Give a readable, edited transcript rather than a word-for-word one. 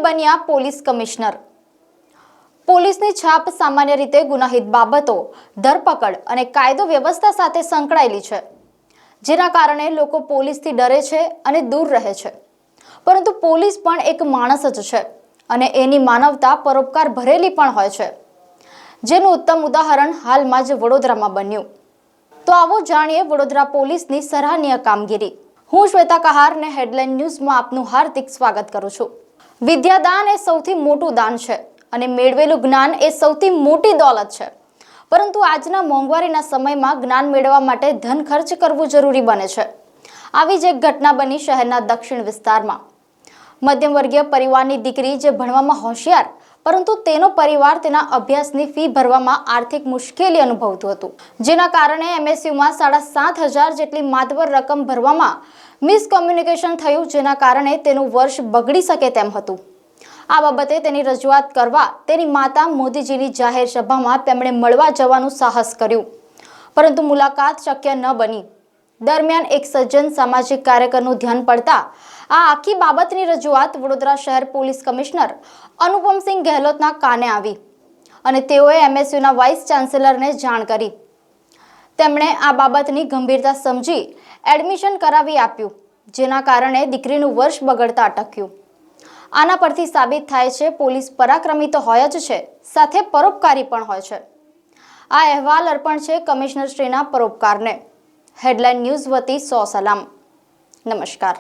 બન્યા police commissioner. પોલીસની છાપ સામાન્ય રીતે ગુનાહિત બાબતો, ધરપકડ અને કાયદો વ્યવસ્થા સાથે સંકળાયેલી છે, જેના કારણે લોકો પોલીસથી ડરે છે અને દૂર રહે છે। પરંતુ પોલીસ પણ એક માણસ જ છે અને એની માનવતા પરોપકાર ભરેલી પણ હોય છે, જેનું ઉત્તમ ઉદાહરણ હાલમાં જ વડોદરામાં બન્યું। તો આવો જાણીએ વડોદરા પોલીસની સરાહનીય કામગીરી। હું શ્વેતા કહાર ને હેડલાઇન ન્યૂઝમાં આપનું હાર્દિક સ્વાગત કરું છું। વિદ્યાદાન એ સૌથી મોટું દાન છે અને મેળવેલું જ્ઞાન એ સૌથી મોટી દોલત છે। પરંતુ આજના મોંઘવારીના સમયમાં જ્ઞાન મેળવવા માટે ધન ખર્ચ કરવું જરૂરી બને છે। આવી જ એક ઘટના બની શહેરના દક્ષિણ વિસ્તારમાં। મધ્યમ વર્ગીય પરિવારની દીકરી જે ભણવામાં હોશિયાર, પરંતુ તેનો પરિવાર તેના અભ્યાસની ફી ભરવામાં આર્થિક મુશ્કેલી અનુભવતું હતું, જેના કારણે એમએસયુમાં 7,500 જેટલી માતબર રકમ ભરવામાં મિસકોમ્યુનિકેશન થયું, જેના કારણે તેનું વર્ષ બગડી શકે તેમ હતું। આ બાબતે તેની રજૂઆત કરવા તેની માતા મોદીજીની જાહેર સભામાં તેમણે મળવા જવાનું સાહસ કર્યું, પરંતુ મુલાકાત શક્ય ન બની। દરમિયાન એક સજ્જન સામાજિક કાર્યકરનું ધ્યાન પડતા આ આખી બાબતની રજૂઆત વડોદરા શહેર પોલીસ કમિશનર અનુપમસિંહ ગેહલોતના કાને આવી અને તેઓએ એમએસયુના વાઇસ ચાન્સેલરને જાણ કરી। તેમણે આ બાબતની ગંભીરતા સમજી એડમિશન કરાવી આપ્યું, જેના કારણે દીકરીનું વર્ષ બગડતા અટક્યું। આના પરથી સાબિત થાય છે પોલીસ પરાક્રમી તો હોય જ છે, સાથે પરોપકારી પણ હોય છે। આ અહેવાલ અર્પણ છે કમિશનર શ્રીના પરોપકારને। હેડલાઇન ન્યૂઝ વતી 100 સલામ। નમસ્કાર।